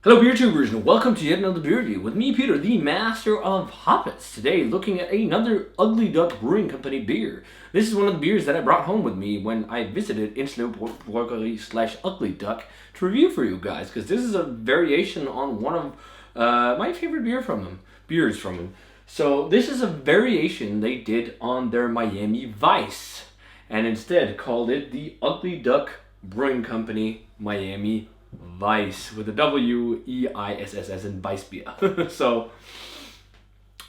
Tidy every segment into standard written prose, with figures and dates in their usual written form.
Hello beer tubers and welcome to yet another beer review with me Peter, the master of hoppets. Today looking at another Ugly Duck Brewing Company beer. This is one of the beers that I brought home with me when I visited Indslev Brewery / Ugly Duck to review for you guys, because this is a variation on one of my favorite beers from them. So this is a variation they did on their Miami Weiss and instead called it the Ugly Duck Brewing Company Miami Weiss with a Weiss in Weiss beer. So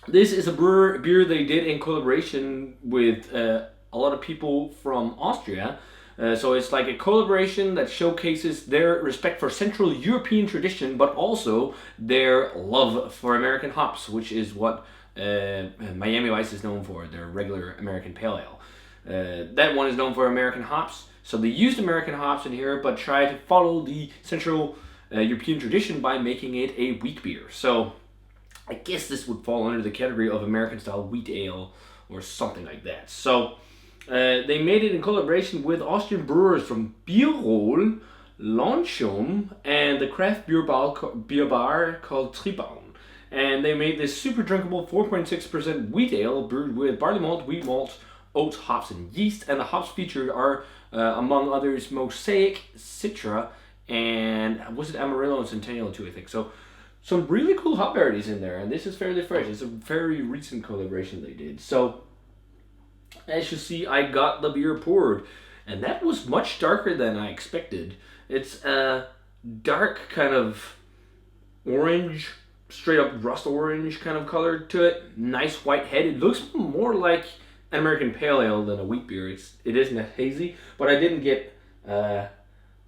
this is a beer they did in collaboration with a lot of people from Austria. So it's like a collaboration that showcases their respect for Central European tradition, but also their love for American hops, which is what Miami Weiss is known for, their regular American pale ale. That one is known for American hops. So they used American hops in here, but tried to follow the Central European tradition by making it a wheat beer. So I guess this would fall under the category of American style wheat ale or something like that. So they made it in collaboration with Austrian brewers from Bierol, Launchum, and the craft beer bar called Tribaum. And they made this super drinkable 4.6% wheat ale brewed with barley malt, wheat malt, oats, hops, and yeast. And the hops featured are, among others, Mosaic, Citra, and was it Amarillo and Centennial too, I think. So some really cool hop varieties in there, and this is fairly fresh. It's a very recent collaboration they did. So as you see, I got the beer poured, and that was much darker than I expected. It's a dark kind of orange, straight up rust orange kind of color to it. Nice white head. It looks more like an American pale ale than a wheat beer. It isn't as hazy, but I didn't get the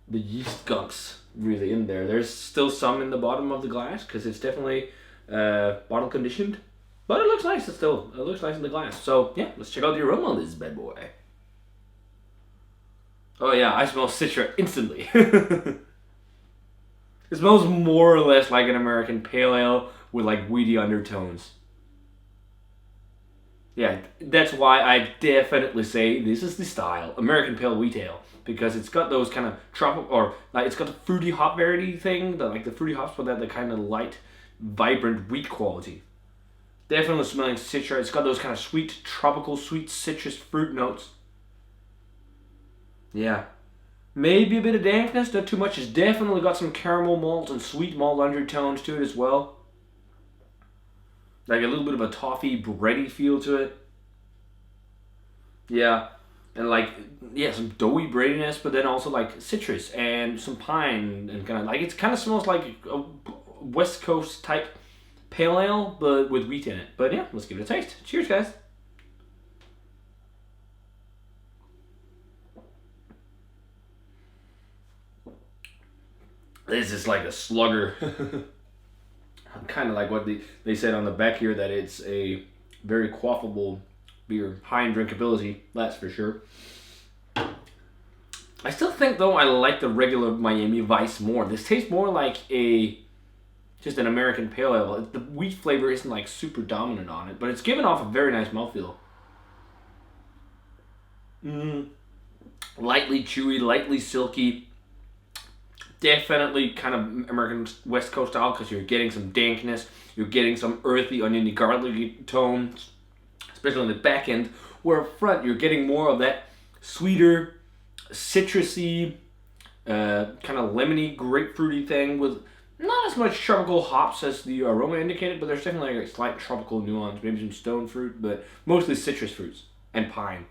yeast gunks really in there. There's still some in the bottom of the glass because it's definitely bottle conditioned, but it looks nice. It looks nice in the glass. So yeah, let's check out the aroma on this bad boy. Oh yeah, I smell Citra instantly. It smells more or less like an American pale ale with like weedy undertones. Yeah, that's why I definitely say this is the style, American Pale Wheat Ale, because it's got those kind of tropical, or like it's got the fruity hop variety thing, like the fruity hops, but that the kind of light, vibrant wheat quality. Definitely smelling Citra. It's got those kind of sweet, tropical, sweet citrus fruit notes. Yeah. Maybe a bit of dankness, not too much. It's definitely got some caramel malt and sweet malt undertones to it as well. Like a little bit of a toffee bready feel to it. Yeah. And like, yeah, some doughy breadiness, but then also like citrus and some pine and kind of like, it kind of smells like a West Coast type pale ale, but with wheat in it. But yeah, let's give it a taste. Cheers, guys. This is like a slugger. Kind of like what they said on the back here, that it's a very quaffable beer, high in drinkability, that's for sure. I still think though I like the regular Miami Weiss more. This tastes more like just an American pale ale. The wheat flavor isn't like super dominant on it, but it's giving off a very nice mouthfeel. Lightly chewy, lightly silky. Definitely kind of American West Coast style, because you're getting some dankness, you're getting some earthy, oniony, garlicky tones, especially on the back end, where up front you're getting more of that sweeter, citrusy, kind of lemony, grapefruity thing with not as much tropical hops as the aroma indicated, but there's definitely like a slight tropical nuance, maybe some stone fruit, but mostly citrus fruits and pine.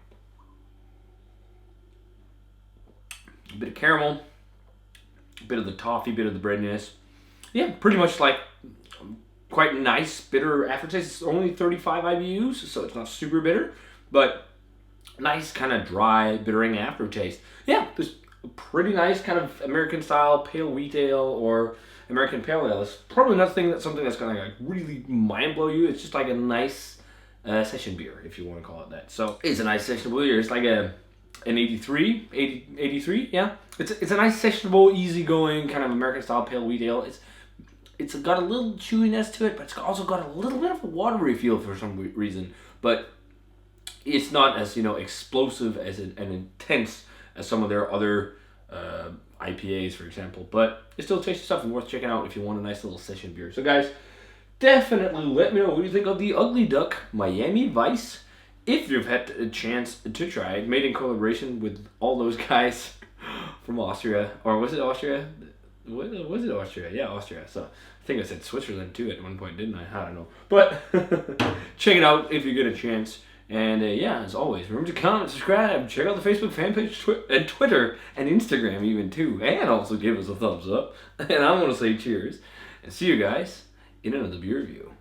A bit of caramel. A bit of the toffee, bit of the breadiness. Yeah, pretty much like quite nice bitter aftertaste. It's only 35 IBUs, so it's not super bitter, but nice kind of dry, bittering aftertaste. Yeah, just a pretty nice kind of American style pale wheat ale or American pale ale. It's probably not something that's gonna like really mind blow you. It's just like a nice session beer, if you want to call it that. So it's a nice session beer. It's like an 83, yeah. It's a nice sessionable, easygoing kind of American style pale wheat ale. It's got a little chewiness to it, but it's also got a little bit of a watery feel for some reason. But it's not as explosive as and intense as some of their other IPAs, for example. But it's still tasty stuff and worth checking out if you want a nice little session beer. So guys, definitely let me know what you think of the Ugly Duck Miami Weiss. If you've had a chance to try it, made in collaboration with all those guys from Austria, or was it Austria? Was it Austria? Yeah, Austria. So I think I said Switzerland too at one point, didn't I? I don't know. But check it out if you get a chance. And yeah, as always, remember to comment, subscribe, check out the Facebook fan page, and Twitter, and Instagram even too. And also give us a thumbs up. And I want to say cheers. And see you guys in another beer review.